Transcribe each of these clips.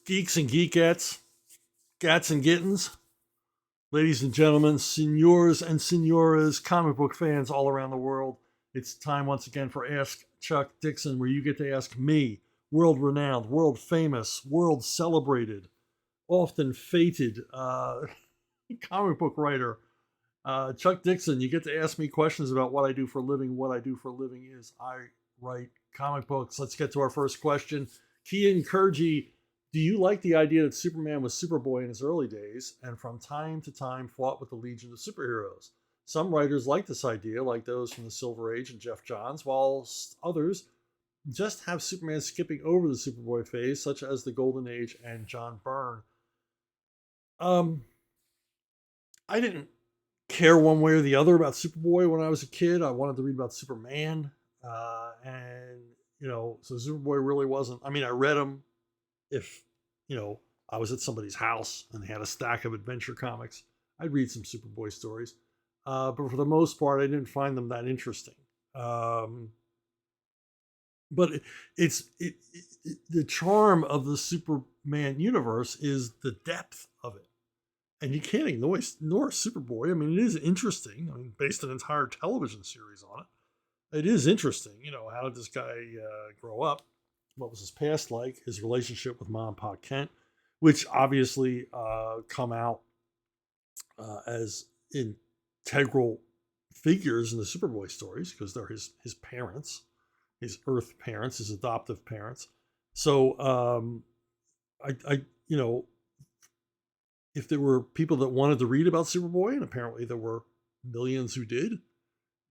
Geeks and geekettes, gats and gittens, ladies and gentlemen, senors and senoras, comic book fans all around the world. It's time once again for Ask Chuck Dixon, where you get to ask me, world renowned, world famous, world celebrated, often fated comic book writer, Chuck Dixon. You get to ask me questions about what I do for a living. What I do for a living is I write comic books. Let's get to our first question. Kian Kurji, do you like the idea that Superman was Superboy in his early days and from time to time fought with the Legion of Superheroes? Some writers like this idea, like those from the Silver Age and Jeff Johns, while others just have Superman skipping over the Superboy phase, such as the Golden Age and John Byrne. I didn't care one way or the other about Superboy when I was a kid. I wanted to read about Superman. So Superboy really wasn't. I mean, I read him if, I was at somebody's house and they had a stack of adventure comics. I'd read some Superboy stories. But for the most part, I didn't find them that interesting. But the charm of the Superman universe is the depth of it. And you can't ignore Superboy. I mean, it is interesting. I mean, based an entire television series on it. It is interesting. How did this guy grow up? What was his past like? His relationship with Mom and Pa Kent, which obviously come out as integral figures in the Superboy stories because they're his parents, his Earth parents, his adoptive parents. So if there were people that wanted to read about Superboy, and apparently there were millions who did,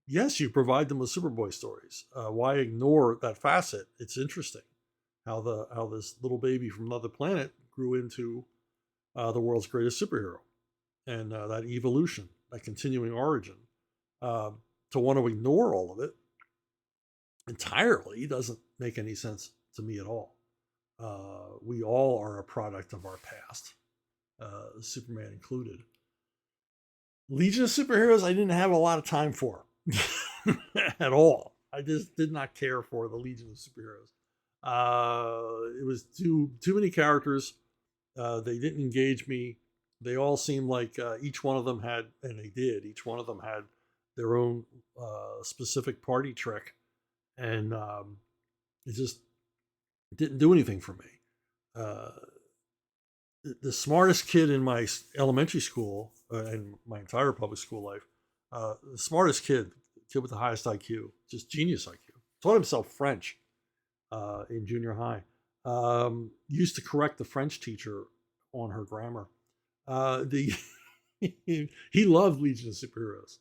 yes, you provide them with Superboy stories. Why ignore that facet? It's interesting how this little baby from another planet grew into the world's greatest superhero, and that evolution, that continuing origin. To want to ignore all of it entirely doesn't make any sense to me at all. We all are a product of our past, Superman included. Legion of Superheroes, I didn't have a lot of time for at all. I just did not care for the Legion of Superheroes. It was too many characters. They didn't engage me. They all seemed like each one of them had, and they did. Each one of them had their own specific party trick, and it just didn't do anything for me. The smartest kid in my elementary school and my entire public school life, the smartest kid with the highest IQ, just genius IQ, taught himself French in junior high. Used to correct the French teacher on her grammar. He loved Legion of Superheroes,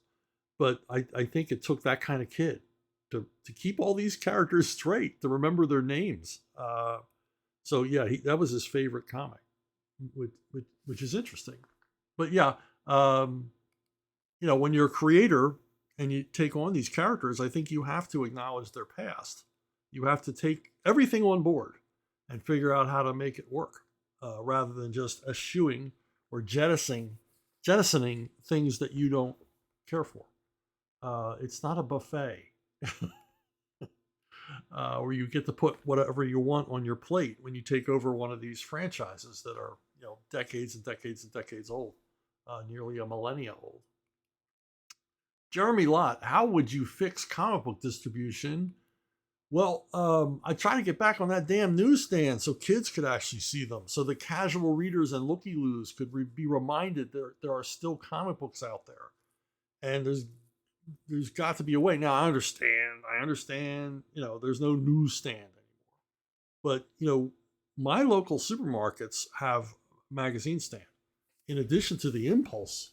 but I think it took that kind of kid to keep all these characters straight, to remember their names. So yeah, that was his favorite comic, which is interesting. But yeah, when you're a creator and you take on these characters, I think you have to acknowledge their past. You have to take everything on board and figure out how to make it work, rather than just eschewing or jettisoning things that you don't care for. It's not a buffet where you get to put whatever you want on your plate when you take over one of these franchises that are decades and decades and decades old, nearly a millennia old. Jeremy Lott, how would you fix comic book distribution? Well, I try to get back on that damn newsstand so kids could actually see them, so the casual readers and looky-loos could be reminded there are still comic books out there, and there's got to be a way. Now I understand. There's no newsstand anymore, but my local supermarkets have a magazine stand in addition to the impulse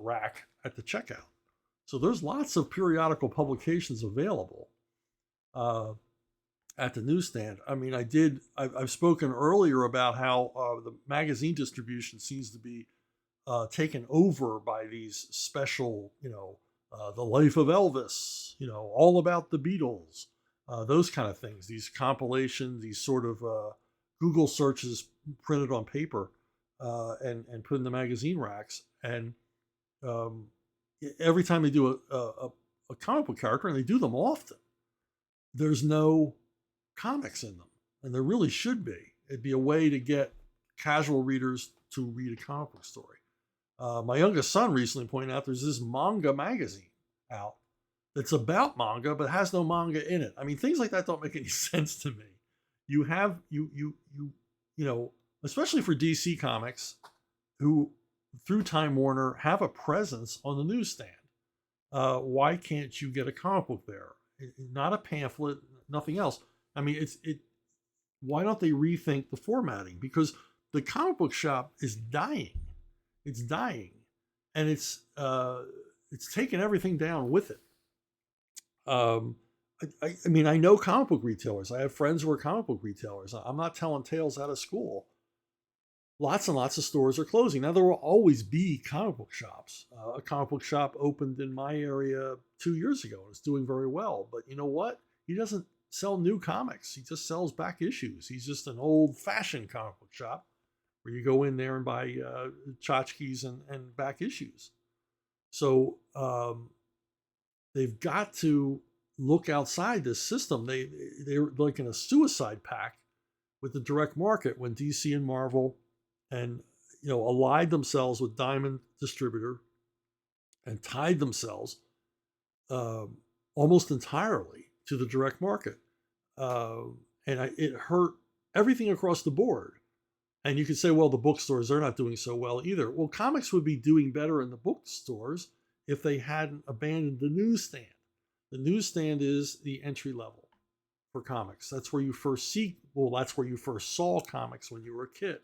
rack at the checkout. So there's lots of periodical publications available at the newsstand. I mean, I've spoken earlier about how the magazine distribution seems to be taken over by these special, The Life of Elvis, All About the Beatles, those kind of things, these compilations, these sort of Google searches printed on paper and put in the magazine racks. And every time they do a comic book character, and they do them often, there's no comics in them, and there really should be. It'd be a way to get casual readers to read a comic book story. My youngest son recently pointed out there's this Manga magazine out that's about manga but has no manga in it. I mean, things like that don't make any sense to me. You have you know, especially for DC Comics, who through Time Warner have a presence on the newsstand. Why can't you get a comic book there? Not a pamphlet, nothing else. I mean, it. Why don't they rethink the formatting? Because the comic book shop is dying. It's dying, and it's taken everything down with it. I mean, I know comic book retailers. I have friends who are comic book retailers. I'm not telling tales out of school. Lots and lots of stores are closing. Now, there will always be comic book shops. A comic book shop opened in my area 2 years ago. It's doing very well. But you know what? He doesn't sell new comics. He just sells back issues. He's just an old-fashioned comic book shop where you go in there and buy tchotchkes and back issues. So they've got to look outside this system. They're like in a suicide pact with the direct market when DC and Marvel and allied themselves with Diamond Distributor and tied themselves almost entirely to the direct market. It hurt everything across the board. And you could say, well, the bookstores, they're not doing so well either. Well, comics would be doing better in the bookstores if they hadn't abandoned the newsstand. The newsstand is the entry level for comics. That's where you first that's where you first saw comics when you were a kid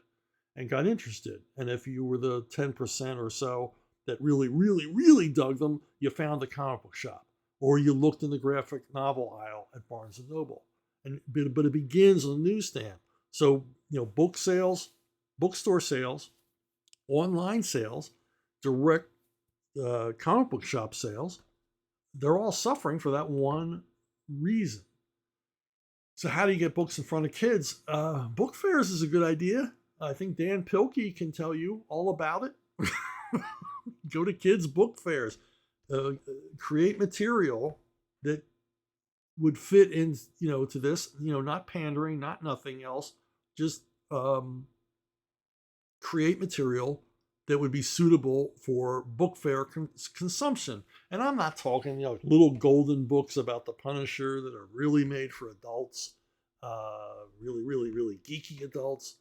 and got interested. And if you were the 10% or so that really, really, really dug them, you found the comic book shop. Or you looked in the graphic novel aisle at Barnes & Noble. But it begins on the newsstand. So, book sales, bookstore sales, online sales, direct comic book shop sales, they're all suffering for that one reason. So how do you get books in front of kids? Book fairs is a good idea. I think Dan Pilkey can tell you all about it. Go to kids' book fairs. Create material that would fit in, to this, not pandering, not nothing else. Just create material that would be suitable for book fair consumption. And I'm not talking, little golden books about the Punisher that are really made for adults, really, really, really geeky adults.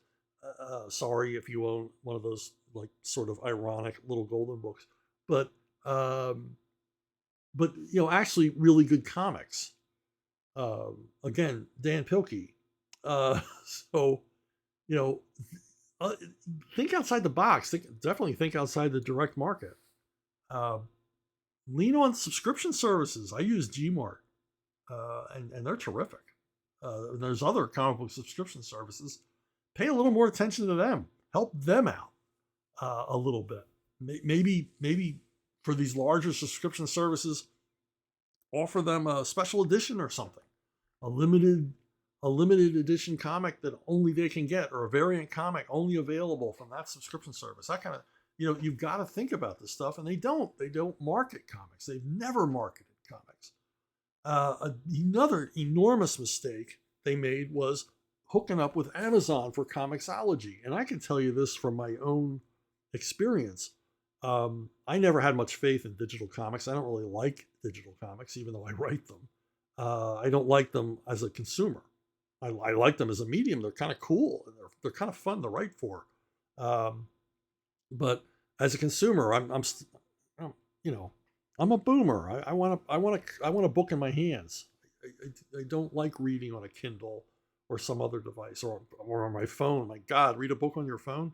Sorry if you own one of those like sort of ironic little golden books, but actually really good comics. Again, Dan Pilkey. Think outside the box. Definitely think outside the direct market. Lean on subscription services. I use Gmart, and they're terrific. There's other comic book subscription services. Pay a little more attention to them. Help them out a little bit. Maybe for these larger subscription services, offer them a special edition or something, a limited edition comic that only they can get, or a variant comic only available from that subscription service. That kind of, you've got to think about this stuff, and they don't market comics. They've never marketed comics. Another enormous mistake they made was hooking up with Amazon for Comixology. And I can tell you this from my own experience. I never had much faith in digital comics. I don't really like digital comics, even though I write them. I don't like them as a consumer. I like them as a medium. They're kind of cool and they're kind of fun to write for. But as a consumer, I'm a boomer. I want a book in my hands. I don't like reading on a Kindle or some other device or on my phone. My God, read a book on your phone.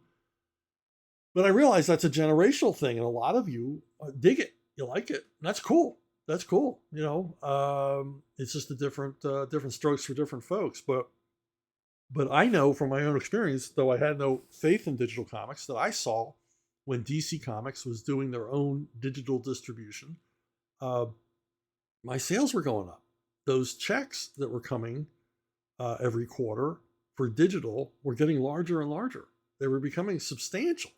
But I realize that's a generational thing, and a lot of you dig it. You like it. And that's cool. That's cool. It's just a different strokes for different folks. But I know from my own experience, though I had no faith in digital comics, that I saw when DC Comics was doing their own digital distribution, my sales were going up. Those checks that were coming every quarter for digital were getting larger and larger. They were becoming substantial.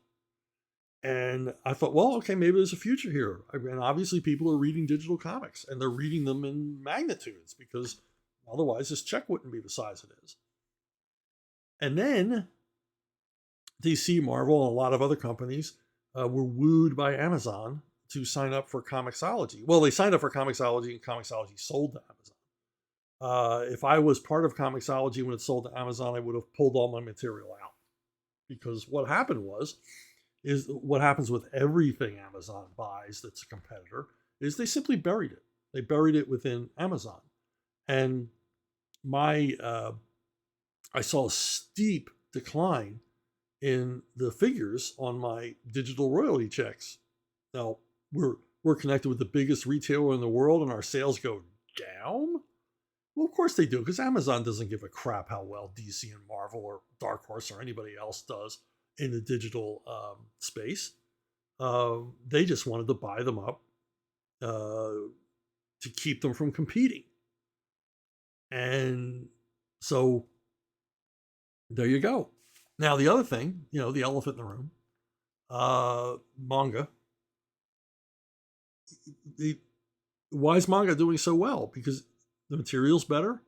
And I thought, well, okay, maybe there's a future here. And obviously people are reading digital comics, and they're reading them in magnitudes, because otherwise this check wouldn't be the size it is. And then DC, Marvel, and a lot of other companies were wooed by Amazon to sign up for Comixology. Well, they signed up for Comixology, and Comixology sold to Amazon. If I was part of Comixology when it sold to Amazon, I would have pulled all my material out, because what happened is what happens with everything Amazon buys that's a competitor is they simply buried it. They buried it within Amazon, and my I saw a steep decline in the figures on my digital royalty checks. Now we're connected with the biggest retailer in the world, and our sales go down. Well, of course they do, because Amazon doesn't give a crap how well DC and Marvel or Dark Horse or anybody else does in the digital space. They just wanted to buy them up to keep them from competing. And so there you go. Now, the other thing, the elephant in the room, manga. Why is manga doing so well? Because the material's better.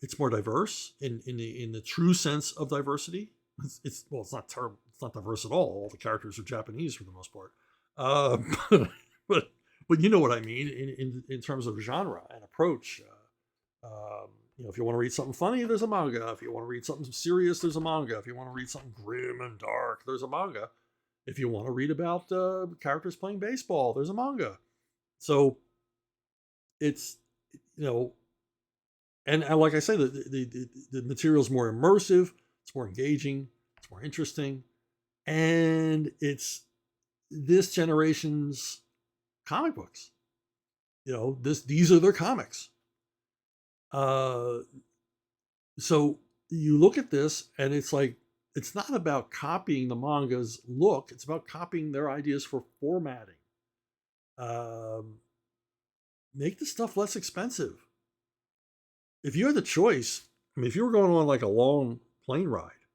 It's more diverse in the true sense of diversity. It's not diverse at all. All the characters are Japanese for the most part. But you know what I mean in terms of genre and approach. If you want to read something funny, there's a manga. If you want to read something serious, there's a manga. If you want to read something grim and dark, there's a manga. If you want to read about characters playing baseball, there's a manga. So it's, and like I say, the material is more immersive, it's more engaging, it's more interesting, and it's this generation's comic books. These are their comics. So you look at this, and it's like, it's not about copying the manga's look, it's about copying their ideas for formatting. Make the stuff less expensive. If you had the choice, if you were going on like a long plane ride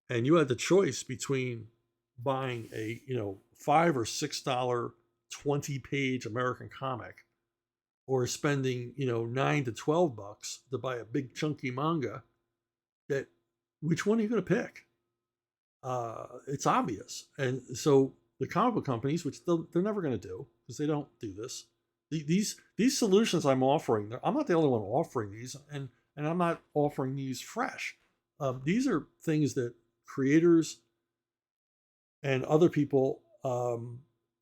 and you had the choice between buying a, $5 or $6 20-page American comic, or spending, $9 to $12 to buy a big chunky manga, which one are you going to pick? It's obvious. And so the comic book companies, which they're never going to do, because they don't do this, these solutions I'm offering, I'm not the only one offering these, and I'm not offering these fresh. These are things that creators and other people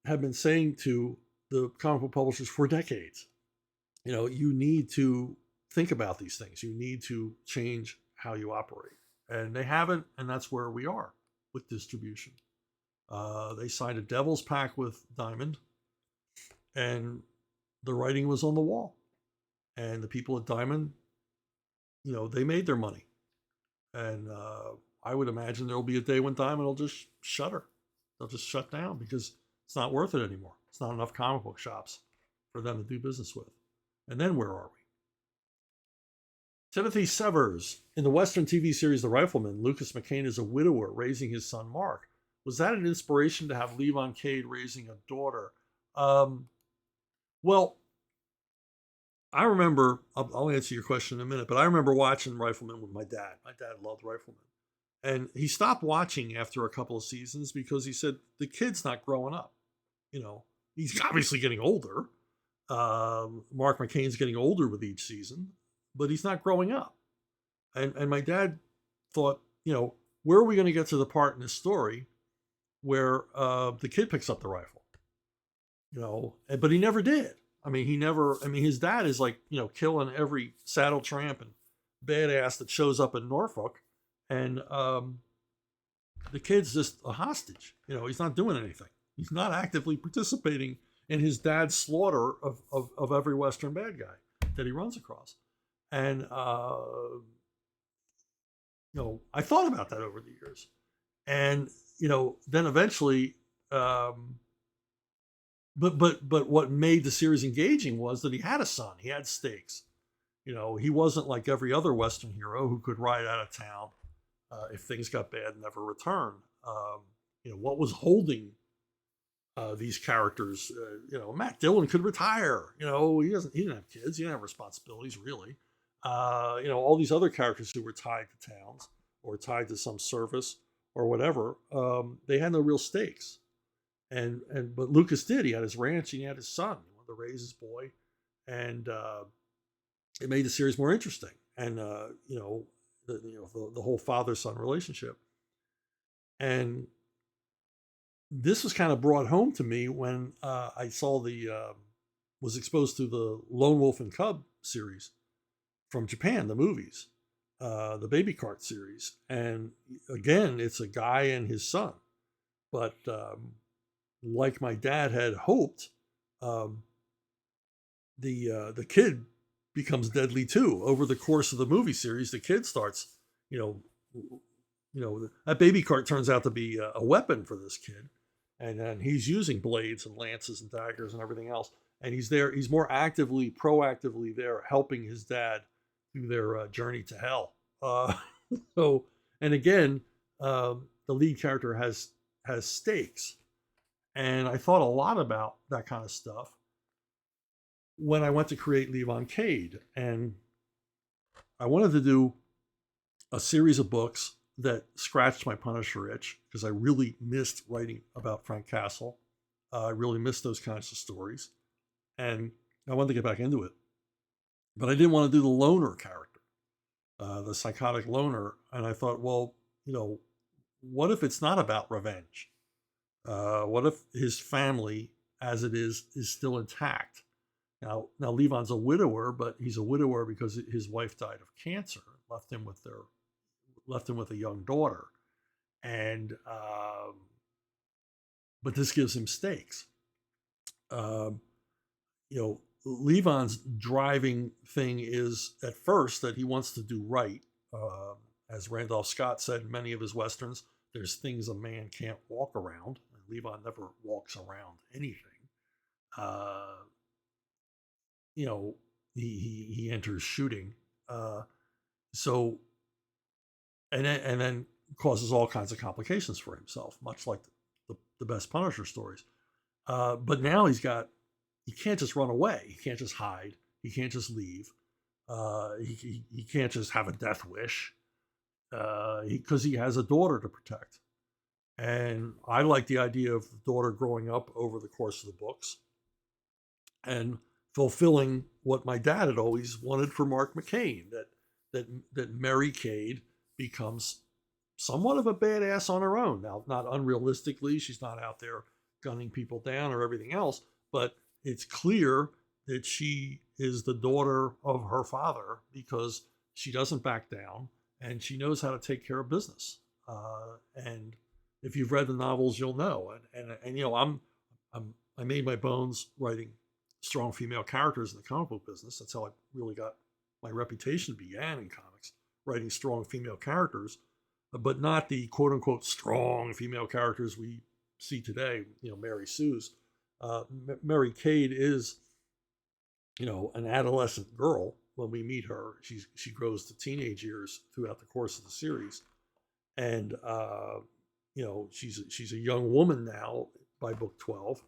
have been saying to the comic book publishers for decades. You need to think about these things. You need to change how you operate. And they haven't, and that's where we are with distribution. They signed a devil's pact with Diamond, and the writing was on the wall. And the people at Diamond, they made their money. And I would imagine there'll be a day when Diamond will just shutter. They'll just shut down because it's not worth it anymore. It's not enough comic book shops for them to do business with. And then where are we? Timothy Severs. In the Western TV series The Rifleman, Lucas McCain is a widower raising his son Mark. Was that an inspiration to have Levon Cade raising a daughter? Well, I remember, I'll answer your question in a minute, but I remember watching Rifleman with my dad. My dad loved Rifleman. And he stopped watching after a couple of seasons because he said, the kid's not growing up. He's obviously getting older. Mark McCain's getting older with each season, but he's not growing up. And my dad thought, where are we going to get to the part in this story where the kid picks up the rifle? But he never did. His dad is like, killing every saddle tramp and badass that shows up in Norfolk. And the kid's just a hostage. He's not doing anything. He's not actively participating in his dad's slaughter of every Western bad guy that he runs across. And, I thought about that over the years. And, then eventually, but what made the series engaging was that he had a son. He had stakes. He wasn't like every other Western hero who could ride out of town if things got bad and never return. What was holding these characters? Matt Dillon could retire. He didn't have kids. He didn't have responsibilities really. All these other characters who were tied to towns or tied to some service or whatever, they had no real stakes. But Lucas did. He had his ranch and he had his son. He wanted to raise his boy, and it made the series more interesting. And the whole father son relationship. And this was kind of brought home to me when I saw was exposed to the Lone Wolf and Cub series from Japan, the movies, the Baby Cart series. And again, it's a guy and his son. But like my dad had hoped, the kid becomes deadly too. Over the course of the movie series, the kid starts, that baby cart turns out to be a weapon for this kid. And then he's using blades and lances and daggers and everything else. And he's there. He's more proactively there, helping his dad through their journey to hell. And again, the lead character has stakes, and I thought a lot about that kind of stuff when I went to create Levon Cade, and I wanted to do a series of books that scratched my Punisher itch because I really missed writing about Frank Castle. I really missed those kinds of stories, and I wanted to get back into it. But I didn't want to do the loner character, the psychotic loner. And I thought, well, what if it's not about revenge? What if his family, as it is still intact? Now Levon's a widower, but he's a widower because his wife died of cancer, left him with a young daughter, and but this gives him stakes. Levon's driving thing is at first that he wants to do right. As Randolph Scott said in many of his westerns, there's things a man can't walk around. And Levon never walks around anything. He enters shooting. And then causes all kinds of complications for himself, much like the best Punisher stories. But now he can't just run away. He can't just hide. He can't just leave. He can't just have a death wish because he has a daughter to protect. And I like the idea of the daughter growing up over the course of the books and fulfilling what my dad had always wanted for Mark McCain, that Mary Cade becomes somewhat of a badass on her own. Now, not unrealistically, she's not out there gunning people down or everything else, but it's clear that she is the daughter of her father because she doesn't back down and she knows how to take care of business. And if you've read the novels, you'll know. I made my bones writing strong female characters in the comic book business. That's how I really got my reputation began in comics, writing strong female characters, but not the quote unquote strong female characters we see today. Mary Sue's. Mary Cade is, an adolescent girl. When we meet her, she grows to teenage years throughout the course of the series, and she's a young woman now by book 12,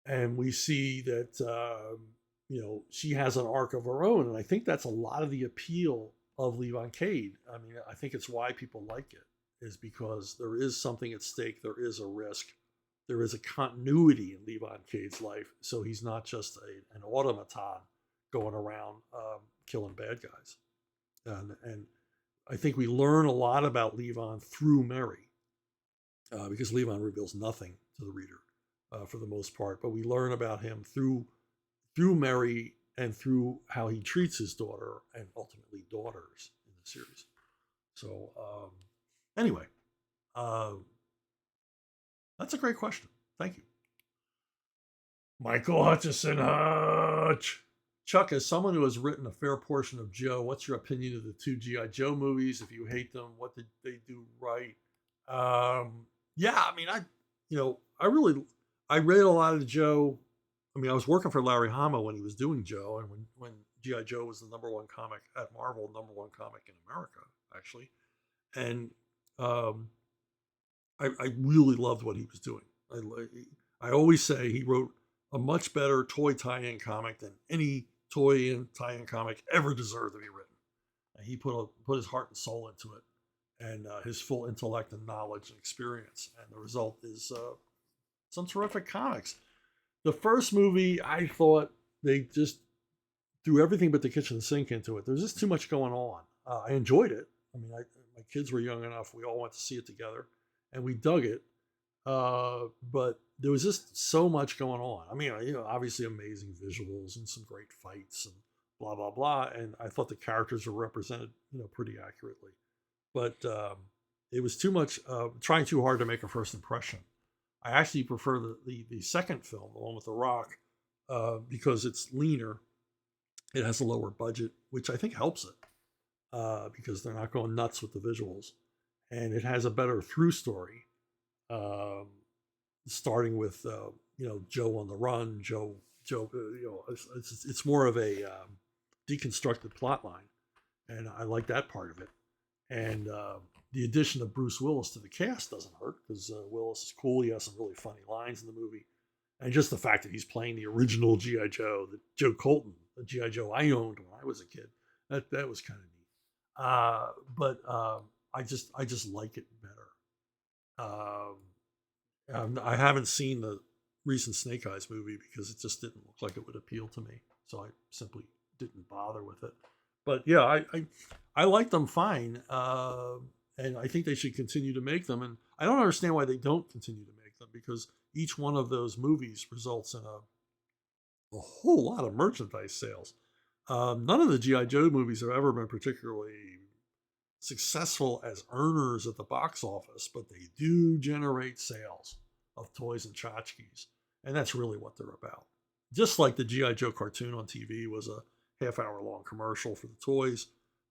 and we see that she has an arc of her own, and I think that's a lot of the appeal of Levon Cade. I mean, I think it's why people like it, is because there is something at stake, there is a risk. There is a continuity in Levon Cade's life, so he's not just an automaton going around killing bad guys. And I think we learn a lot about Levon through Mary, because Levon reveals nothing to the reader for the most part, but we learn about him through Mary and through how he treats his daughter and ultimately daughters in the series. So anyway. That's a great question. Thank you. Michael Hutchison Hutch. Chuck, as someone who has written a fair portion of Joe, what's your opinion of the two G.I. Joe movies? If you hate them, what did they do right? I read a lot of Joe. I mean, I was working for Larry Hama when he was doing Joe, and when G.I. Joe was the number one comic at Marvel, number one comic in America, actually. And I really loved what he was doing. I always say he wrote a much better toy tie-in comic than any toy tie-in comic ever deserved to be written. And he put his heart and soul into it. and his full intellect and knowledge and experience. And the result is some terrific comics. The first movie, I thought they just threw everything but the kitchen sink into it. There's just too much going on. I enjoyed it. I mean, my kids were young enough. We all went to see it together, and we dug it. But there was just so much going on. I mean, obviously amazing visuals and some great fights and blah blah blah. And I thought the characters were represented, pretty accurately. But it was too much, trying too hard to make a first impression. I actually prefer the second film, the one with The Rock, because it's leaner. It has a lower budget, which I think helps it because they're not going nuts with the visuals, and it has a better through story. Starting with Joe on the run, Joe. It's more of a deconstructed plot line, and I like that part of it. And the addition of Bruce Willis to the cast doesn't hurt because Willis is cool. He has some really funny lines in the movie, and just the fact that he's playing the original GI Joe, the Joe Colton, the GI Joe I owned when I was a kid, that was kind of neat. But I just like it better. I haven't seen the recent Snake Eyes movie because it just didn't look like it would appeal to me, so I simply didn't bother with it. But yeah, I like them fine, and I think they should continue to make them. And I don't understand why they don't continue to make them because each one of those movies results in a whole lot of merchandise sales. None of the GI Joe movies have ever been particularly successful as earners at the box office, but they do generate sales of toys and tchotchkes, and that's really what they're about. Just like the GI Joe cartoon on TV was a half-hour long commercial for the toys,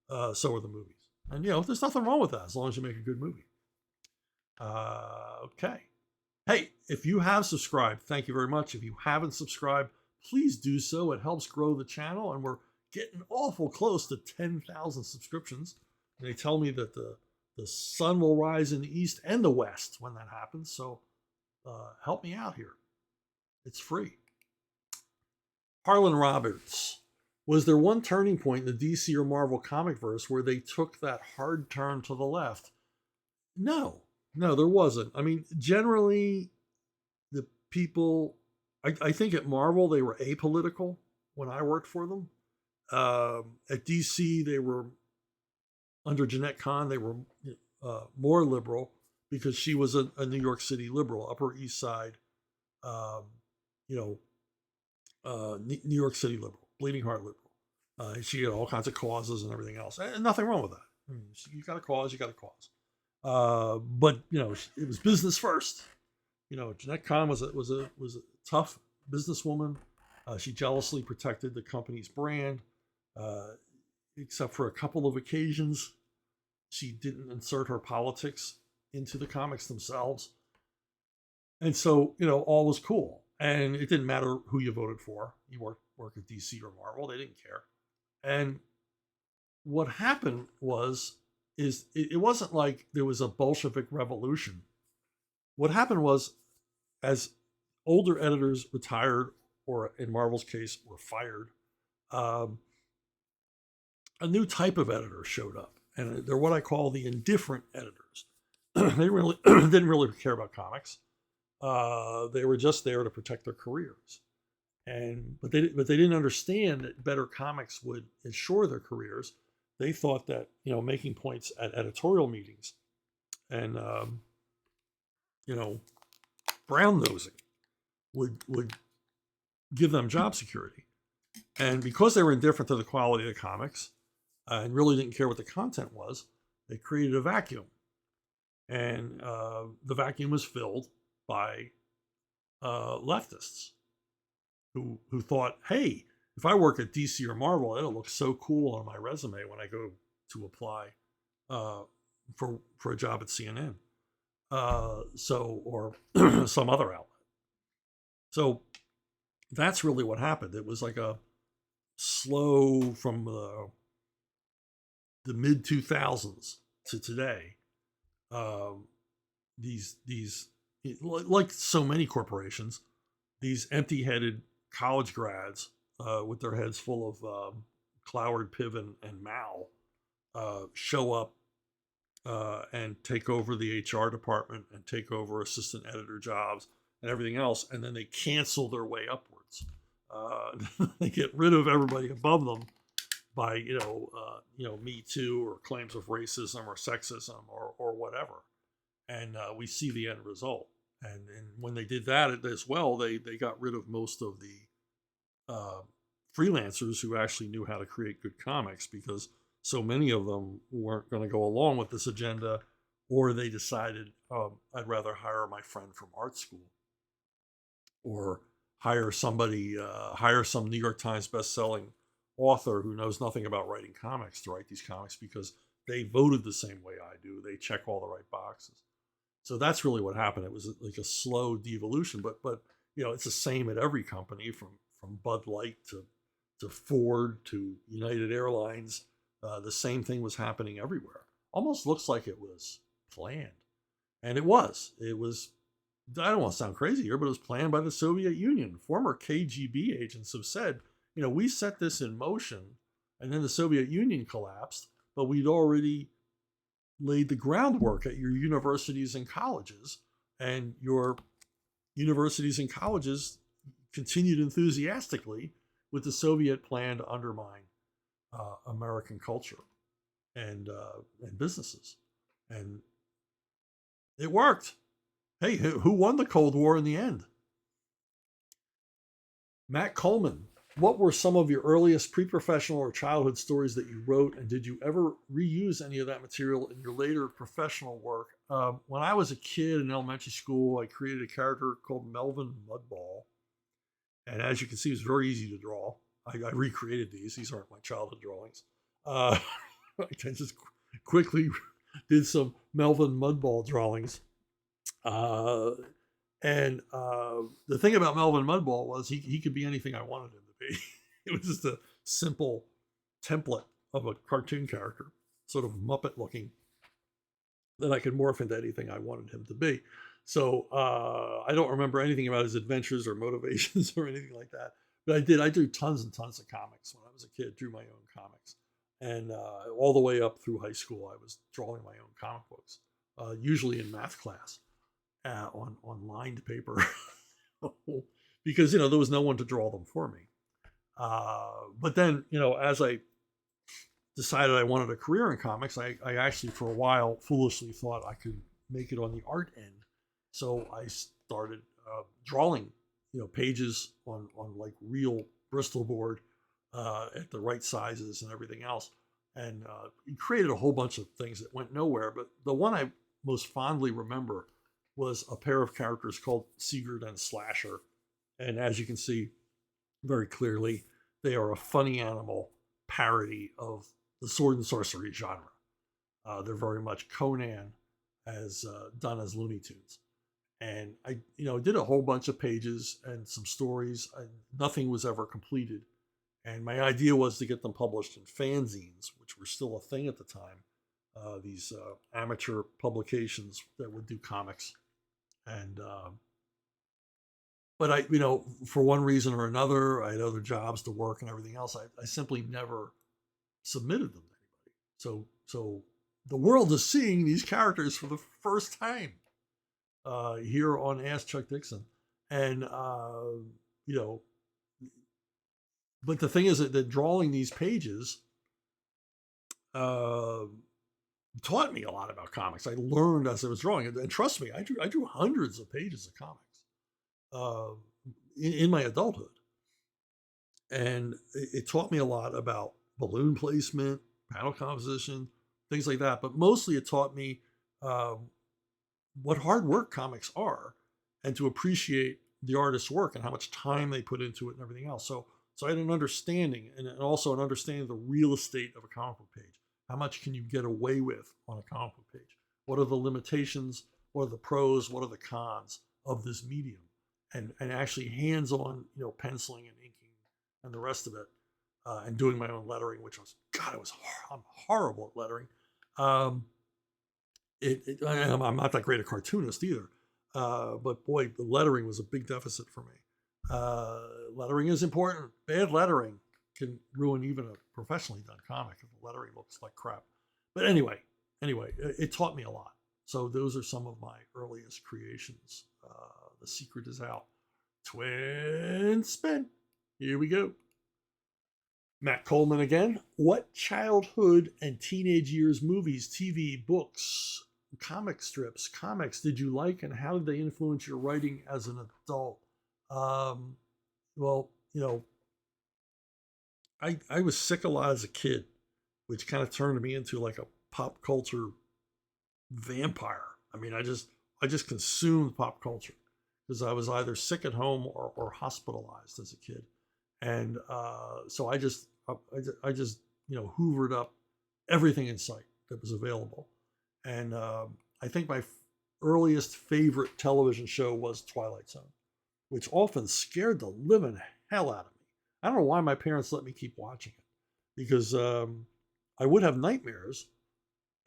so are the movies. And there's nothing wrong with that as long as you make a good movie. Okay. Hey, if you have subscribed, thank you very much. If you haven't subscribed, please do so. It helps grow the channel, and we're getting awful close to 10,000 subscriptions. They tell me that the sun will rise in the east and the west when that happens. So help me out here. It's free. Harlan Roberts. Was there one turning point in the DC or Marvel comic verse where they took that hard turn to the left? No, there wasn't. I mean, generally, the people, I think at Marvel, they were apolitical when I worked for them. At DC, they were, under Jeanette Kahn, they were more liberal because she was a New York City liberal, Upper East Side, New York City liberal, bleeding heart liberal. She had all kinds of causes and everything else, and nothing wrong with that. I mean, you got a cause, you got a cause. But it was business first. Jeanette Kahn was a tough businesswoman. She jealously protected the company's brand. Except for a couple of occasions, she didn't insert her politics into the comics themselves. And so, all was cool. And it didn't matter who you voted for. You work at DC or Marvel, they didn't care. And what happened is it wasn't like there was a Bolshevik revolution. What happened was, as older editors retired, or in Marvel's case, were fired, a new type of editor showed up, and they're what I call the indifferent editors. They really didn't really care about comics. They were just there to protect their careers, but they didn't understand that better comics would ensure their careers. They thought that making points at editorial meetings and brown nosing would give them job security. And because they were indifferent to the quality of the comics and really didn't care what the content was, they created a vacuum. And the vacuum was filled by leftists who thought, hey, if I work at DC or Marvel, it'll look so cool on my resume when I go to apply for a job at CNN, or some other outlet. So that's really what happened. It was like a slow from the mid 2000s to today. These like so many corporations, these empty-headed college grads with their heads full of Cloward, Piven, and Mao show up and take over the HR department and take over assistant editor jobs and everything else, and then they cancel their way upwards. They get rid of everybody above them by Me Too or claims of racism or sexism or whatever, and we see the end result. And when they did that as well, they got rid of most of the freelancers who actually knew how to create good comics, because so many of them weren't going to go along with this agenda, or they decided, I'd rather hire my friend from art school, or hire somebody, hire some New York Times best-selling author who knows nothing about writing comics to write these comics because they voted the same way I do. They check all the right boxes. So that's really what happened. It was like a slow devolution, but it's the same at every company, from Bud Light to Ford to United Airlines. The same thing was happening everywhere. Almost looks like it was planned, and it was. It was. I don't want to sound crazy here, but it was planned by the Soviet Union. Former KGB agents have said, we set this in motion, and then the Soviet Union collapsed, but we'd already laid the groundwork at your universities and colleges, and your universities and colleges continued enthusiastically with the Soviet plan to undermine American culture and businesses, and it worked. Hey, who won the Cold War in the end? Matt Coleman, what were some of your earliest pre-professional or childhood stories that you wrote, and did you ever reuse any of that material in your later professional work? When I was a kid in elementary school, I created a character called Melvin Mudball. And as you can see, it was very easy to draw. I recreated these. These aren't my childhood drawings. I just quickly did some Melvin Mudball drawings. And the thing about Melvin Mudball was he could be anything I wanted him to be. It was just a simple template of a cartoon character, sort of Muppet looking, that I could morph into anything I wanted him to be. So I don't remember anything about his adventures or motivations or anything like that. But I drew tons and tons of comics when I was a kid, drew my own comics. And all the way up through high school, I was drawing my own comic books, usually in math class on lined paper, because, there was no one to draw them for me. But then, as I decided I wanted a career in comics, I actually, for a while, foolishly thought I could make it on the art end. So I started drawing, pages on like real Bristol board at the right sizes and everything else. And created a whole bunch of things that went nowhere. But the one I most fondly remember was a pair of characters called Sigurd and Slasher. And as you can see very clearly, they are a funny animal parody of the sword and sorcery genre. They're very much Conan as done as Looney Tunes. And I did a whole bunch of pages and some stories. Nothing was ever completed. And my idea was to get them published in fanzines, which were still a thing at the time. These amateur publications that would do comics. And but for one reason or another, I had other jobs to work and everything else. I simply never submitted them to anybody. So the world is seeing these characters for the first time here on Ask Chuck Dixon. And, but the thing is that drawing these pages taught me a lot about comics. I learned as I was drawing. And trust me, I drew hundreds of pages of comics in my adulthood. And it taught me a lot about balloon placement, panel composition, things like that. But mostly it taught me what hard work comics are, and to appreciate the artist's work and how much time they put into it and everything else. So I had an understanding, and also an understanding of the real estate of a comic book page. How much can you get away with on a comic book page? What are the limitations? What are the pros? What are the cons of this medium? And actually hands-on, penciling and inking and the rest of it, and doing my own lettering, which I'm horrible at lettering. I'm not that great a cartoonist either. But boy, the lettering was a big deficit for me. Lettering is important. Bad lettering can ruin even a professionally done comic if the lettering looks like crap. But anyway, anyway, it taught me a lot. So those are some of my earliest creations. The secret is out. Twin spin. Here we go. Matt Coleman again. What childhood and teenage years movies, TV, books, comic strips, comics did you like, and how did they influence your writing as an adult? Um, well, I was sick a lot as a kid, which kind of turned me into like a pop culture vampire. I mean, I just consumed pop culture because I was either sick at home or hospitalized as a kid, and so I just hoovered up everything in sight that was available, and I think my earliest favorite television show was Twilight Zone, which often scared the living hell out of me. I don't know why my parents let me keep watching it because I would have nightmares.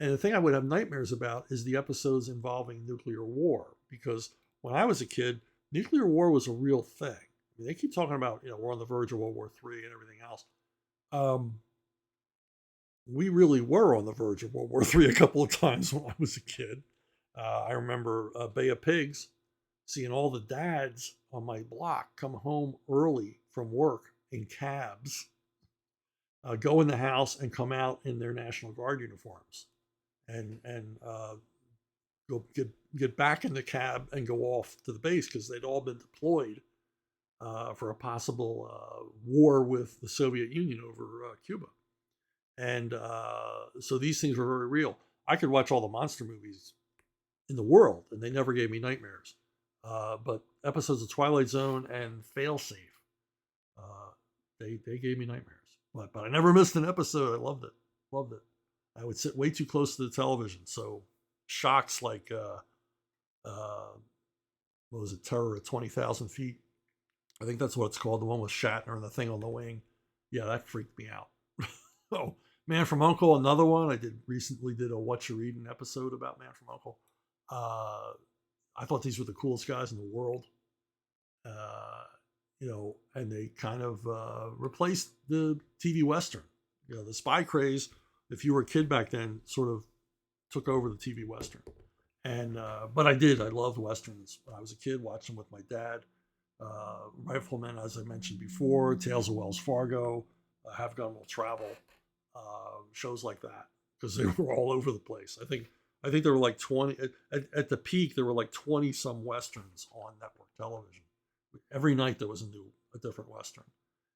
And the thing I would have nightmares about is the episodes involving nuclear war, because when I was a kid, nuclear war was a real thing. I mean, they keep talking about, we're on the verge of World War III and everything else. We really were on the verge of World War III a couple of times when I was a kid. I remember Bay of Pigs, seeing all the dads on my block come home early from work in cabs, go in the house and come out in their National Guard uniforms, and go get back in the cab and go off to the base because they'd all been deployed for a possible war with the Soviet Union over Cuba. And so these things were very real. I could watch all the monster movies in the world, and they never gave me nightmares. But episodes of Twilight Zone and Failsafe, they gave me nightmares. But I never missed an episode. I loved it. Loved it. I would sit way too close to the television, so shocks like what was it, Terror at 20,000 feet? I think that's what it's called, the one with Shatner and the thing on the wing. Yeah, that freaked me out. Oh, Man from Uncle, another one. I recently did a What You Reading episode about Man from Uncle. I thought these were the coolest guys in the world. And they kind of replaced the TV Western. The spy craze, if you were a kid back then, sort of took over the TV Western. And but I loved Westerns. When I was a kid, watching them with my dad. Rifleman, as I mentioned before, Tales of Wells Fargo, Have Gun Will Travel, shows like that, because they were all over the place. I think there were like 20 at the peak. There were like 20 some westerns on network television. Every night there was a different western.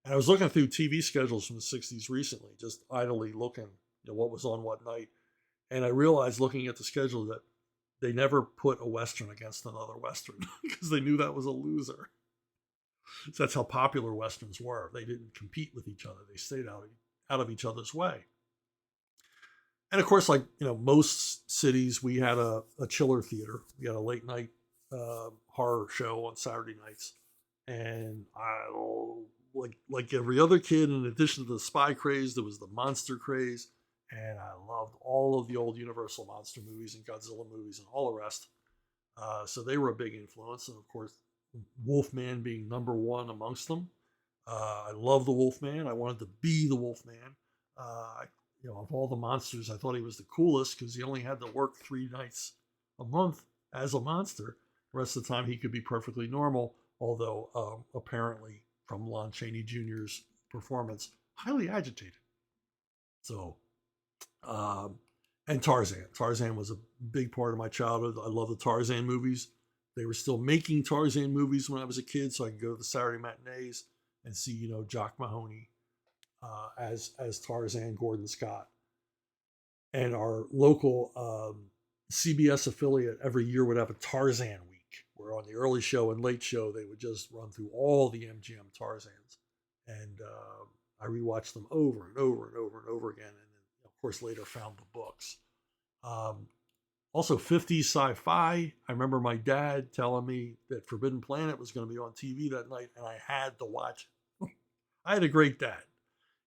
And I was looking through TV schedules from the 60s recently, just idly looking, what was on what night. And I realized, looking at the schedule, that they never put a western against another western because they knew that was a loser. So that's how popular westerns were. They didn't compete with each other. They stayed out of each other's way. And of course, like most cities, we had a chiller theater. We had a late night horror show on Saturday nights, and like every other kid, in addition to the spy craze, there was the monster craze, and I loved all of the old Universal monster movies and Godzilla movies and all the rest. So they were a big influence, and of course, Wolfman being number one amongst them. I love the Wolfman. I wanted to be the Wolfman. Of all the monsters, I thought he was the coolest because he only had to work 3 nights a month as a monster. The rest of the time, he could be perfectly normal, although apparently, from Lon Chaney Jr.'s performance, highly agitated. So, and Tarzan. Tarzan was a big part of my childhood. I love the Tarzan movies. They were still making Tarzan movies when I was a kid, so I could go to the Saturday matinees and see, Jock Mahoney as Tarzan, Gordon Scott. And our local CBS affiliate every year would have a Tarzan week, where on the early show and late show, they would just run through all the MGM Tarzans. And I rewatched them over and over and over and over again. And then, of course, later found the books. Also, 50s sci-fi. I remember my dad telling me that Forbidden Planet was going to be on TV that night, and I had to watch it. I had a great dad.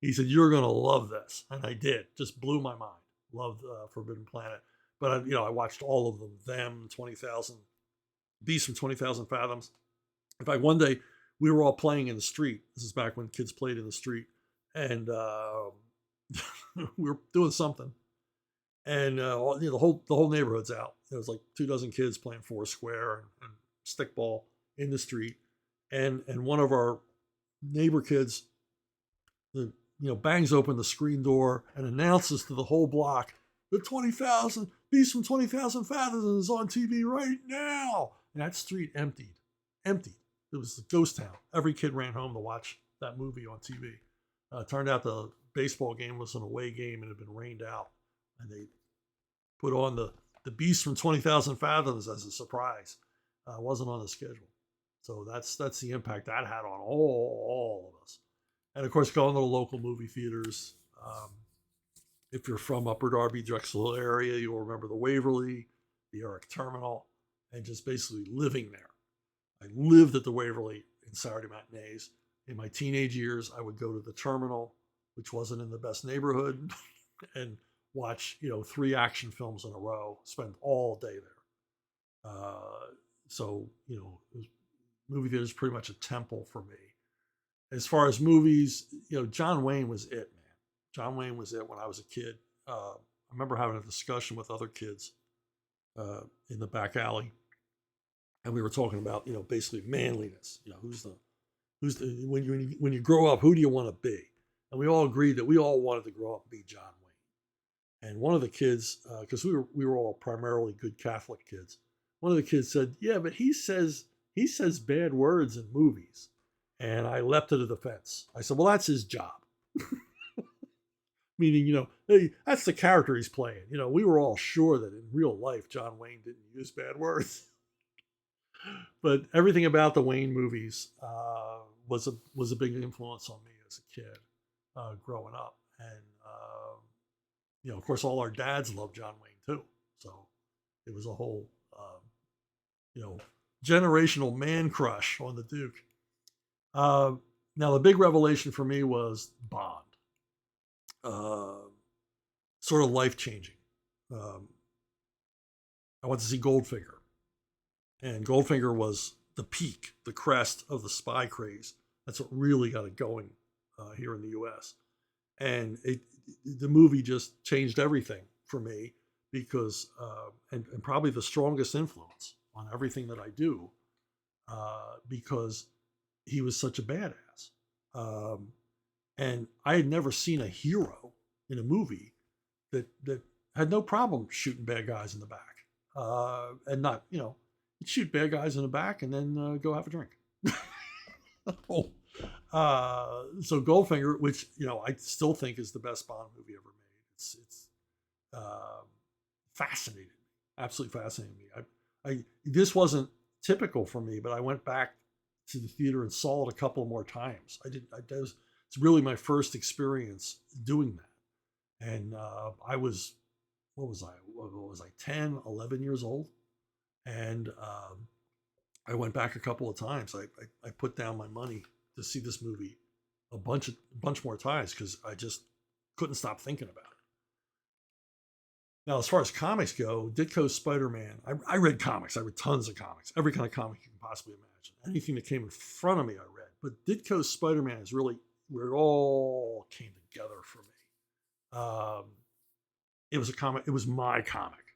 He said, "You're going to love this." And I did. Just blew my mind. Loved Forbidden Planet. But, I watched all of them, 20,000, Beasts from 20,000 Fathoms. In fact, one day, we were all playing in the street. This is back when kids played in the street. And we were doing something. and the whole neighborhood's out. There was like 2 dozen kids playing foursquare and stickball in the street, and one of our neighbor kids, the bangs open the screen door and announces to the whole block, the 20,000 Beast from 20,000 Fathoms is on TV right now, and that street emptied. It was a ghost town. Every kid ran home to watch that movie on TV. Turned out the baseball game was an away game and had been rained out, and they put on the Beast from 20,000 Fathoms as a surprise. Wasn't on the schedule, so that's the impact that had on all of us. And of course, going to the local movie theaters. If you're from Upper Darby, Drexel Hill area, you'll remember the Waverly, the Eric Terminal, and just basically living there. I lived at the Waverly in Saturday matinees. In my teenage years, I would go to the Terminal, which wasn't in the best neighborhood, and watch 3 action films in a row. Spend all day there. So movie theater is pretty much a temple for me. As far as movies, John Wayne was it, man. John Wayne was it when I was a kid. I remember having a discussion with other kids in the back alley, and we were talking about basically manliness. Who's the when you grow up, who do you want to be? And we all agreed that we all wanted to grow up and be John Wayne. And one of the kids, because we were all primarily good Catholic kids, one of the kids said, "Yeah, but he says bad words in movies." And I leapt to the defense. I said, "Well, that's his job." Meaning, hey, that's the character he's playing. We were all sure that in real life, John Wayne didn't use bad words. But everything about the Wayne movies was a big influence on me as a kid growing up. And, of course, all our dads loved John Wayne, too. So it was a whole, generational man crush on the Duke. Now, the big revelation for me was Bond. Sort of life-changing. I went to see Goldfinger. And Goldfinger was the peak, the crest of the spy craze. That's what really got it going here in the U.S. And the movie just changed everything for me because, and probably the strongest influence on everything that I do, because he was such a badass. And I had never seen a hero in a movie that had no problem shooting bad guys in the back. And not, he'd shoot bad guys in the back and then go have a drink. So Goldfinger, which, I still think is the best Bond movie ever made. It's fascinated me, absolutely fascinated me. This wasn't typical for me, but I went back to the theater and saw it a couple more times. It's really my first experience doing that. And I was, what was I, 10, 11 years old? And I went back a couple of times. I put down my money to see this movie a bunch more times because I just couldn't stop thinking about it. Now, as far as comics go, Ditko's Spider-Man, I read comics. I read tons of comics, every kind of comic you can possibly imagine. Anything that came in front of me, I read. But Ditko's Spider-Man is really where it all came together for me. It was a comic. It was my comic.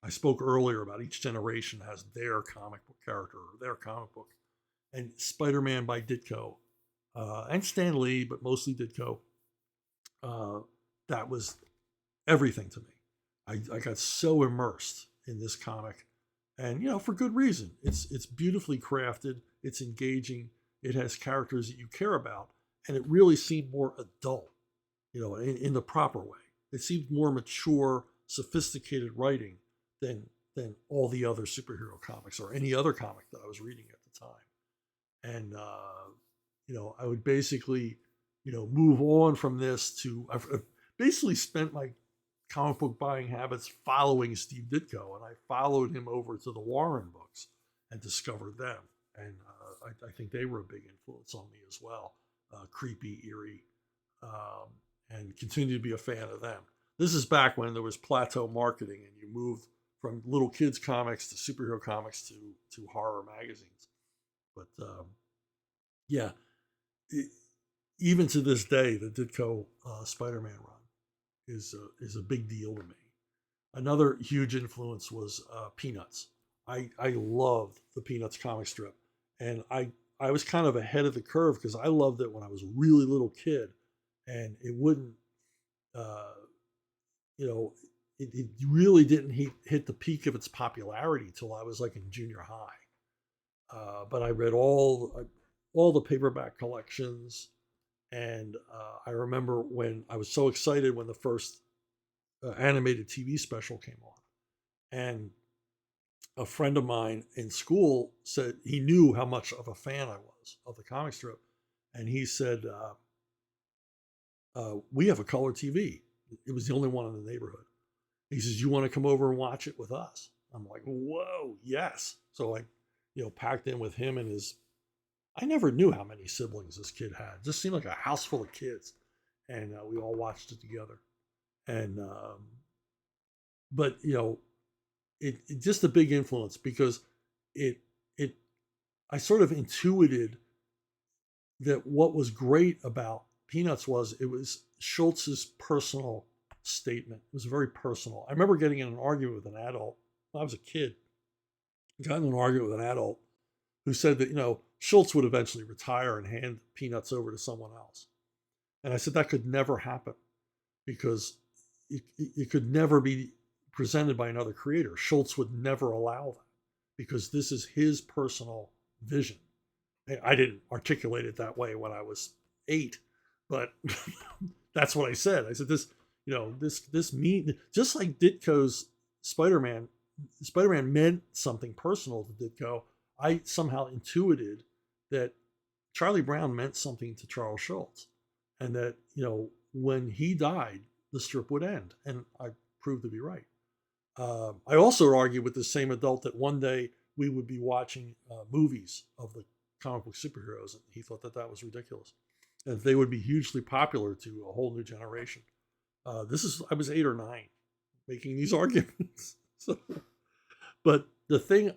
I spoke earlier about each generation has their comic book character or their comic book. And Spider-Man by Ditko, and Stan Lee, but mostly Ditko, that was everything to me. I got so immersed in this comic, and for good reason. It's beautifully crafted. It's engaging. It has characters that you care about, and it really seemed more adult, in the proper way. It seemed more mature, sophisticated writing than all the other superhero comics or any other comic that I was reading at the time. And I would basically move on from this to I've basically spent my comic book buying habits following Steve Ditko, and I followed him over to the Warren books and discovered them. And I think they were a big influence on me as well. Creepy, eerie, and continue to be a fan of them. This is back when there was plateau marketing and you moved from little kids comics to superhero comics to horror magazines. But yeah, even to this day, the Ditko Spider-Man run is a big deal to me. Another huge influence was Peanuts. I loved the Peanuts comic strip, and I was kind of ahead of the curve because I loved it when I was a really little kid, and it wouldn't, uh, you know, it really didn't hit the peak of its popularity till I was like in junior high. But I read all the paperback collections, and I remember when I was so excited when the first animated TV special came on, and a friend of mine in school said he knew how much of a fan I was of the comic strip, and he said, "We have a color TV. It was the only one in the neighborhood." He says, "You want to come over and watch it with us?" I'm like, "Whoa, yes!" So I, packed in with him and his. I never knew how many siblings this kid had. It just seemed like a house full of kids, and we all watched it together. And but it just a big influence because it it I sort of intuited that what was great about Peanuts was it was Schultz's personal statement. It was very personal. I remember getting in an argument with an adult when I was a kid. Got in an argument with an adult who said that Schultz would eventually retire and hand Peanuts over to someone else. And I said that could never happen because it could never be presented by another creator. Schultz would never allow that because this is his personal vision. I didn't articulate it that way when I was 8, but that's what I said. I said this mean just like Ditko's Spider-Man. Spider-Man meant something personal to Ditko. I somehow intuited that Charlie Brown meant something to Charles Schultz, and that when he died, the strip would end, and I proved to be right. I also argued with the same adult that one day we would be watching movies of the comic book superheroes, and he thought that that was ridiculous, and they would be hugely popular to a whole new generation. I was 8 or 9 making these arguments. So, but the thing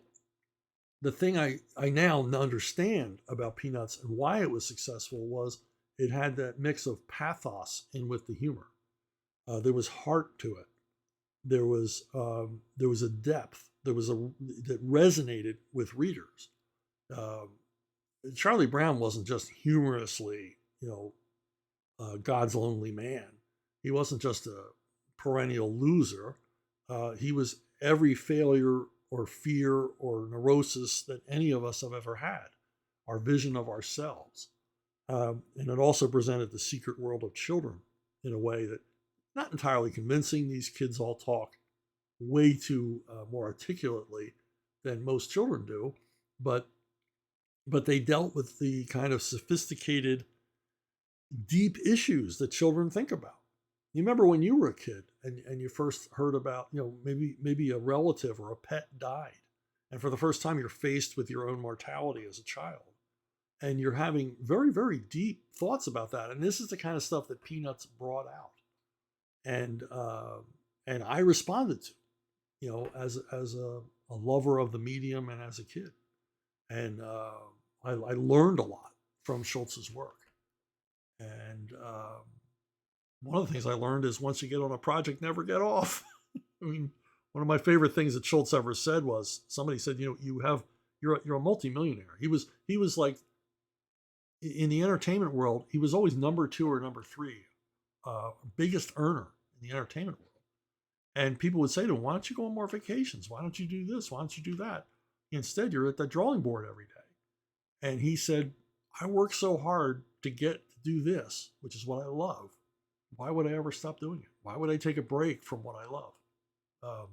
I now understand about Peanuts and why it was successful was it had that mix of pathos in with the humor. There was heart to it. There was a depth. That resonated with readers. Um, Charlie Brown wasn't just humorously, God's lonely man. He wasn't just a perennial loser. He was every failure or fear or neurosis that any of us have ever had, our vision of ourselves. And it also presented the secret world of children in a way that not entirely convincing. These kids all talk way too more articulately than most children do, but they dealt with the kind of sophisticated, deep issues that children think about. You remember when you were a kid and you first heard about, maybe a relative or a pet died. And for the first time, you're faced with your own mortality as a child. And you're having very, very deep thoughts about that. And this is the kind of stuff that Peanuts brought out. And I responded to, as a lover of the medium and as a kid. And I learned a lot from Schultz's work. And one of the things I learned is once you get on a project, never get off. I mean, one of my favorite things that Schultz ever said was somebody said, you're a multimillionaire. He was like in the entertainment world, he was always number 2 or number 3, biggest earner in the entertainment world. And people would say to him, "Why don't you go on more vacations? Why don't you do this? Why don't you do that?" Instead, you're at the drawing board every day. And he said, "I work so hard to get to do this, which is what I love. Why would I ever stop doing it? Why would I take a break from what I love?"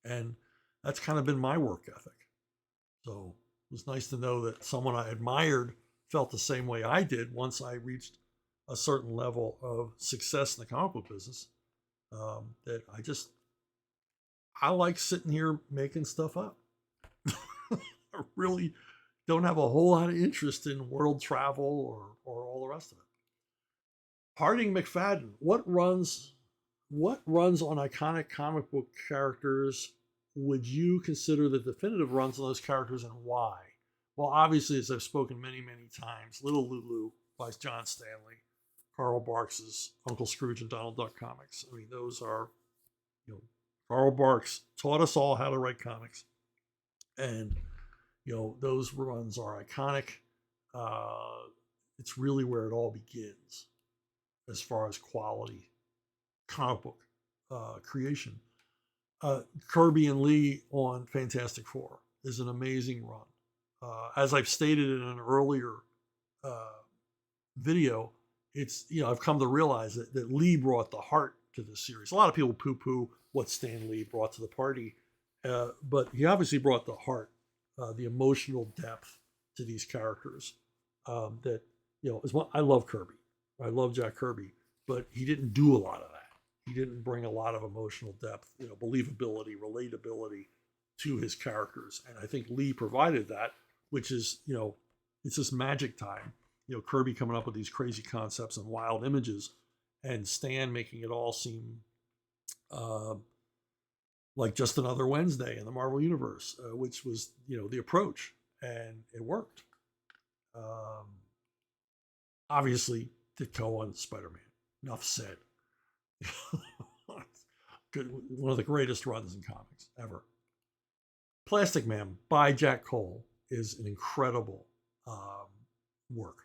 And that's kind of been my work ethic. So it was nice to know that someone I admired felt the same way I did once I reached a certain level of success in the comic book business. That I like sitting here making stuff up. I really don't have a whole lot of interest in world travel or all the rest of it. Harding McFadden, what runs on iconic comic book characters would you consider the definitive runs on those characters and why? Well, obviously, as I've spoken many, many times, Little Lulu by John Stanley, Carl Barks's Uncle Scrooge and Donald Duck comics. I mean, those are, Carl Barks taught us all how to write comics, and those runs are iconic. It's really where it all begins as far as quality comic book creation. Kirby and Lee on Fantastic Four is an amazing run. As I've stated in an earlier uh, video, it's I've come to realize that Lee brought the heart to this series. A lot of people poo-poo what Stan Lee brought to the party, but he obviously brought the heart, the emotional depth to these characters. That is what I love Kirby. I love Jack Kirby, but he didn't do a lot of that. He didn't bring a lot of emotional depth, believability, relatability to his characters, and I think Lee provided that, which is it's this magic time. Kirby coming up with these crazy concepts and wild images, and Stan making it all seem like just another Wednesday in the Marvel Universe, which was the approach, and it worked. Obviously, Ditko on Spider-Man. Enough said. One of the greatest runs in comics ever. Plastic Man by Jack Cole is an incredible work.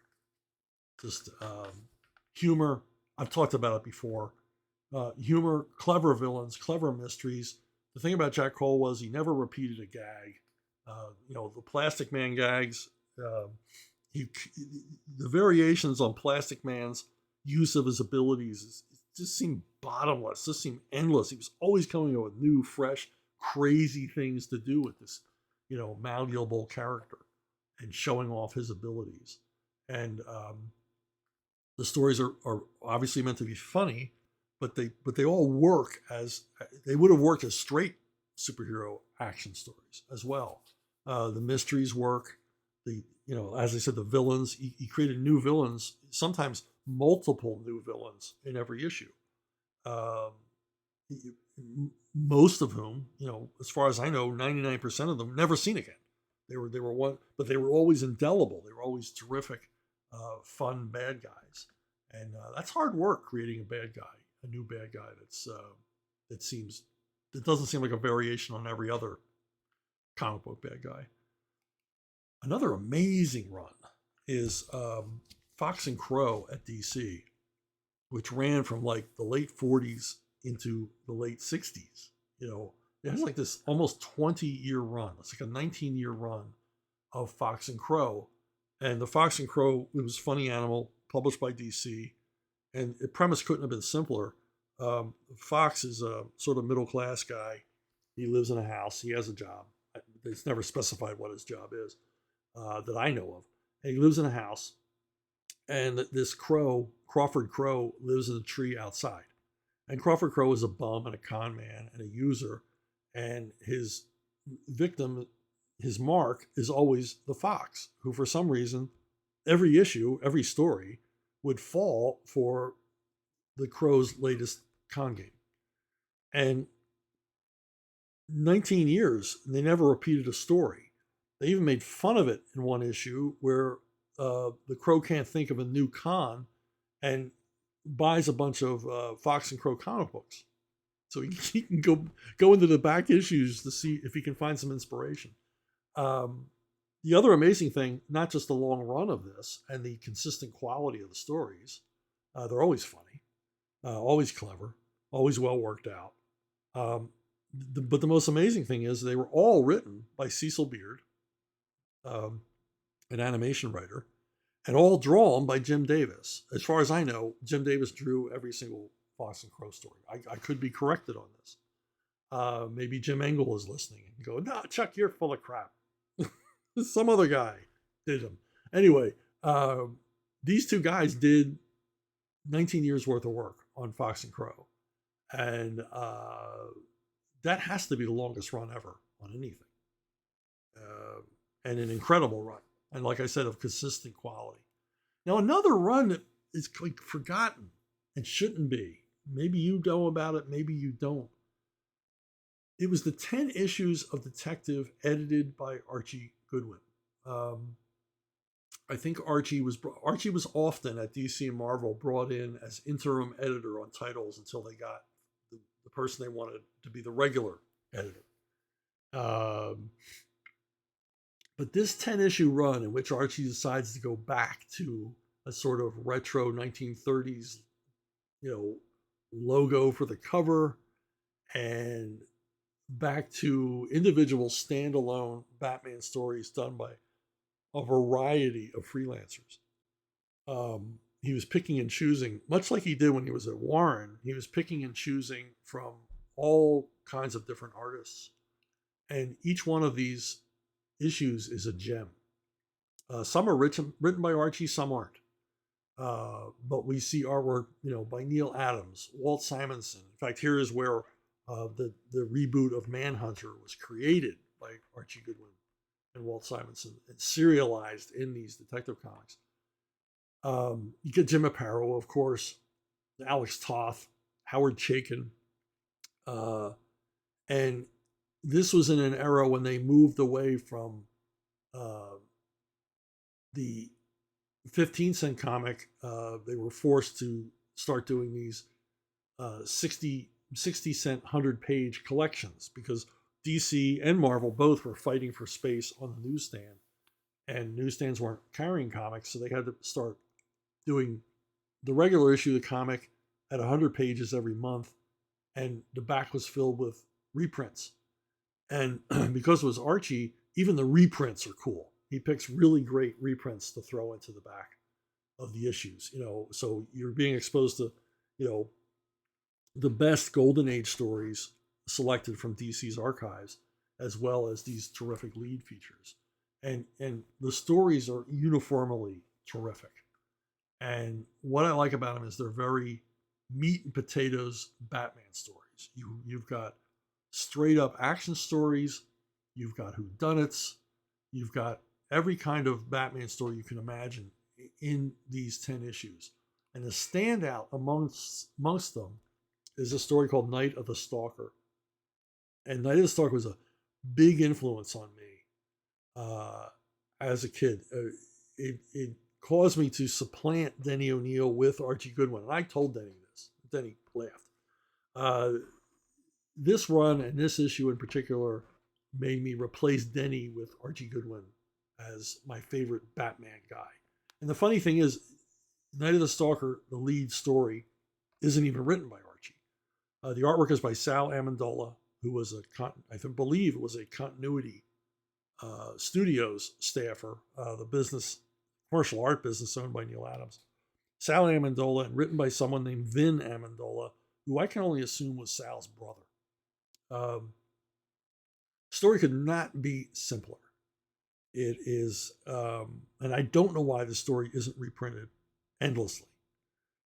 Just humor. I've talked about it before. Humor, clever villains, clever mysteries. The thing about Jack Cole was he never repeated a gag. The Plastic Man gags. The variations on Plastic Man's use of his abilities just seemed bottomless, just seemed endless. He was always coming up with new, fresh, crazy things to do with this, malleable character and showing off his abilities. And the stories are obviously meant to be funny, but they all work as they would have worked as straight superhero action stories as well. The mysteries work. As I said, the villains. He created new villains, sometimes multiple new villains in every issue. Most of whom, as far as I know, 99% of them never seen again. They were one, but they were always indelible. They were always terrific, fun bad guys, and that's hard work creating a bad guy, a new bad guy that doesn't seem like a variation on every other comic book bad guy. Another amazing run is Fox and Crow at DC, which ran from like the late 40s into the late 60s. It has like this almost 20-year run. It's like a 19-year run of Fox and Crow. And the Fox and Crow, it was Funny Animal, published by DC. And the premise couldn't have been simpler. Fox is a sort of middle-class guy. He lives in a house. He has a job. It's never specified what his job is that I know of. And he lives in a house. And this crow, Crawford Crow, lives in a tree outside. And Crawford Crow is a bum and a con man and a user. And his victim, his mark, is always the fox, who for some reason, every issue, every story, would fall for the crow's latest con game. And 19 years, they never repeated a story. They even made fun of it in one issue where the crow can't think of a new con and buys a bunch of Fox and Crow comic books. So he can go into the back issues to see if he can find some inspiration. The other amazing thing, not just the long run of this and the consistent quality of the stories, they're always funny, always clever, always well worked out. But the most amazing thing is they were all written by Cecil Beard, an animation writer, and all drawn by Jim Davis. As far as I know, Jim Davis drew every single Fox and Crow story. I could be corrected on this. Maybe Jim Engel is listening and go, "No, Chuck, you're full of crap." Some other guy did them. Anyway, these two guys did 19 years worth of work on Fox and Crow. And that has to be the longest run ever on anything. And an incredible run. And like I said, of consistent quality. Now, another run that is like forgotten and shouldn't be. Maybe you know about it, maybe you don't. It was the 10 issues of Detective edited by Archie Goodwin. I think Archie was often at DC and Marvel brought in as interim editor on titles until they got the person they wanted to be the regular editor. Um, but this 10-issue run in which Archie decides to go back to a sort of retro 1930s, logo for the cover, and back to individual standalone Batman stories done by a variety of freelancers. He was picking and choosing, much like he did when he was at Warren. He was picking and choosing from all kinds of different artists, and each one of these issues is a gem. Some are written by Archie, some aren't. But we see artwork, by Neil Adams, Walt Simonson. In fact, here is where the reboot of Manhunter was created by Archie Goodwin and Walt Simonson and serialized in these Detective Comics. You get Jim Aparo, of course, Alex Toth, Howard Chaykin. And this was in an era when they moved away from the 15-cent comic. They were forced to start doing these 60-cent 100-page collections because DC and Marvel both were fighting for space on the newsstand, and newsstands weren't carrying comics, so they had to start doing the regular issue of the comic at 100 pages every month, and the back was filled with reprints. And because it was Archie, even the reprints are cool. He picks really great reprints to throw into the back of the issues, so you're being exposed to, the best Golden Age stories selected from DC's archives, as well as these terrific lead features. And the stories are uniformly terrific. And what I like about them is they're very meat and potatoes Batman stories. You've got straight up action stories, you've got whodunits, you've got every kind of Batman story you can imagine in these 10 issues. And the standout amongst them is a story called Night of the Stalker. And Night of the Stalker was a big influence on me as a kid. It caused me to supplant Denny O'Neil with Archie Goodwin. And I told Denny this. Denny laughed. This run and this issue in particular made me replace Denny with Archie Goodwin as my favorite Batman guy. And the funny thing is, Night of the Stalker, the lead story, isn't even written by Archie. The artwork is by Sal Amendola, who was I believe it was a Continuity Studios staffer, the commercial art business owned by Neil Adams. Sal Amendola, and written by someone named Vin Amendola, who I can only assume was Sal's brother. Story could not be simpler. It is, and I don't know why the story isn't reprinted endlessly.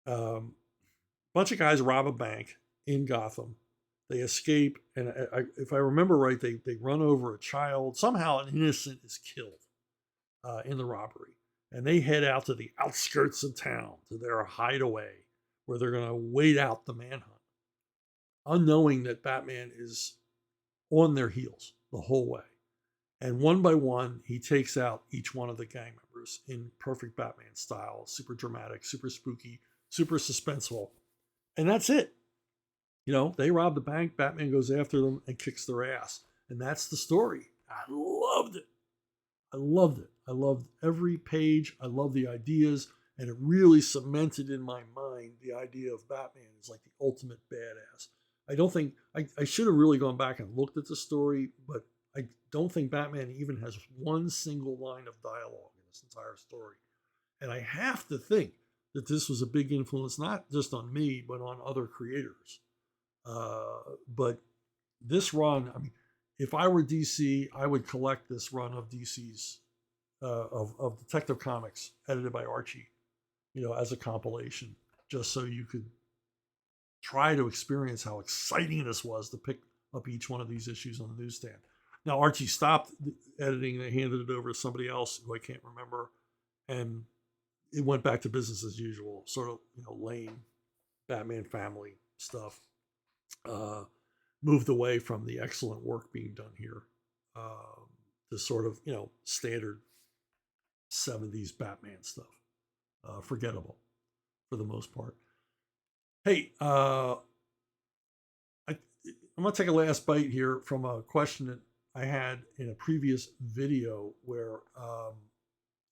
Bunch of guys rob a bank in Gotham. They escape, and if I remember right, they run over a child. Somehow an innocent is killed in the robbery. And they head out to the outskirts of town, to their hideaway, where they're going to wait out the manhunt, unknowing that Batman is on their heels the whole way. And one by one, he takes out each one of the gang members in perfect Batman style, super dramatic, super spooky, super suspenseful. And that's it. They rob the bank, Batman goes after them and kicks their ass. And that's the story. I loved it. I loved every page. I loved the ideas. And it really cemented in my mind the idea of Batman as like the ultimate badass. I don't think, I should have really gone back and looked at the story, but I don't think Batman even has one single line of dialogue in this entire story. And I have to think that this was a big influence, not just on me, but on other creators. But this run, if I were DC, I would collect this run of DC's, of Detective Comics edited by Archie, as a compilation, just so you could try to experience how exciting this was to pick up each one of these issues on the newsstand. Now, Archie stopped editing. They handed it over to somebody else who I can't remember. And it went back to business as usual, sort of, lame Batman family stuff. Moved away from the excellent work being done here to sort of, standard 70s Batman stuff. Forgettable for the most part. Hey, I'm going to take a last bite here from a question that I had in a previous video where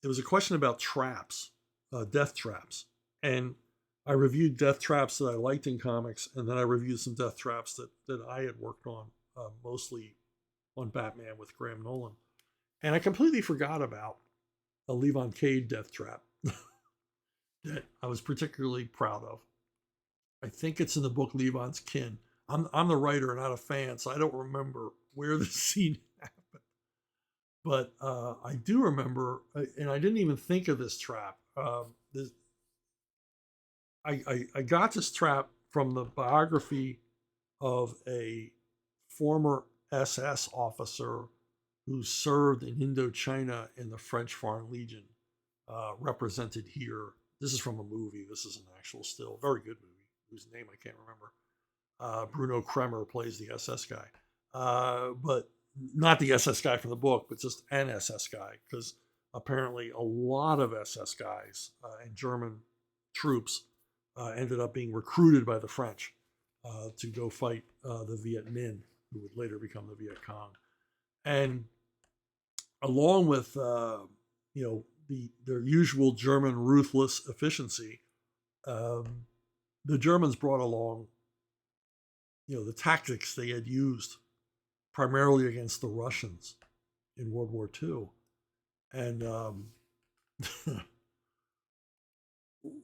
it was a question about traps, death traps. And I reviewed death traps that I liked in comics, and then I reviewed some death traps that I had worked on, mostly on Batman with Graham Nolan. And I completely forgot about a Levon Cade death trap that I was particularly proud of. I think it's in the book Levon's Kin. I'm the writer, not a fan, so I don't remember where the scene happened. But I do remember, and I didn't even think of this trap. I got this trap from the biography of a former SS officer who served in Indochina in the French Foreign Legion, represented here. This is from a movie. This is an actual still. Very good movie, whose name I can't remember. Bruno Kremer plays the SS guy. But not the SS guy from the book, but just an SS guy, because apparently a lot of SS guys and German troops ended up being recruited by the French to go fight the Viet Minh, who would later become the Viet Cong. And along with their usual German ruthless efficiency, the Germans brought along the tactics they had used primarily against the Russians in World War II. And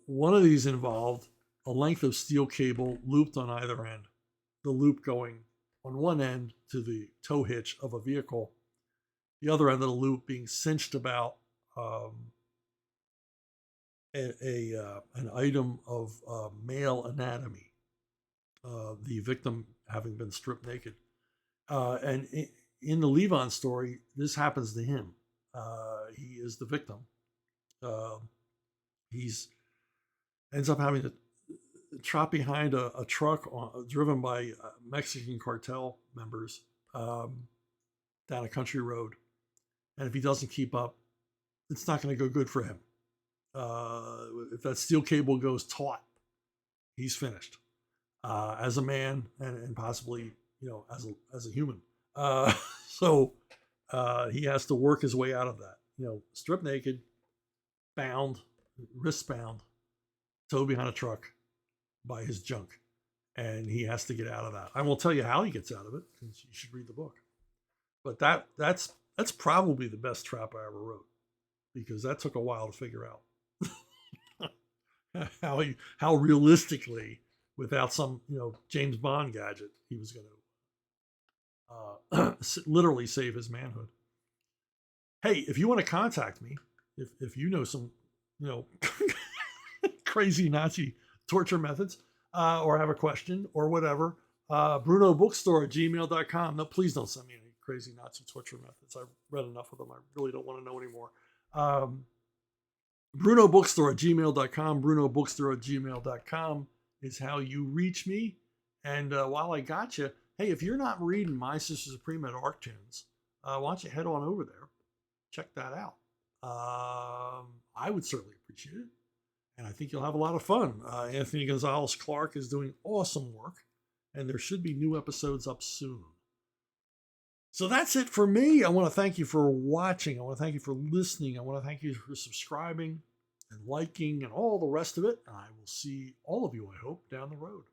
one of these involved a length of steel cable looped on either end, the loop going on one end to the tow hitch of a vehicle, the other end of the loop being cinched about an item of male anatomy, the victim having been stripped naked. And in the Levon story, this happens to him. He is the victim. He's ends up having to trot behind a truck driven by Mexican cartel members down a country road. And if he doesn't keep up, it's not going to go good for him. If that steel cable goes taut, he's finished as a man and possibly as a human. So he has to work his way out of that. Stripped naked, bound, wrist bound, towed behind a truck by his junk, and he has to get out of that. I won't tell you how he gets out of it, because you should read the book. But that's probably the best trap I ever wrote, because that took a while to figure out how realistically, without some James Bond gadget, he was going to literally save his manhood. Hey, if you want to contact me, if you know some crazy Nazi torture methods, or have a question or whatever, BrunoBookstore@gmail.com. No, please don't send me any crazy Nazi torture methods. I've read enough of them. I really don't want to know anymore. BrunoBookstore@gmail.com. BrunoBookstore@gmail.com is how you reach me. And while I got you, hey, if you're not reading My Sister Supreme at Arctunes, why don't you head on over there? Check that out. I would certainly appreciate it. And I think you'll have a lot of fun. Anthony Gonzalez Clark is doing awesome work, and there should be new episodes up soon. So that's it for me. I want to thank you for watching. I want to thank you for listening. I want to thank you for subscribing and liking and all the rest of it. And I will see all of you, I hope, down the road.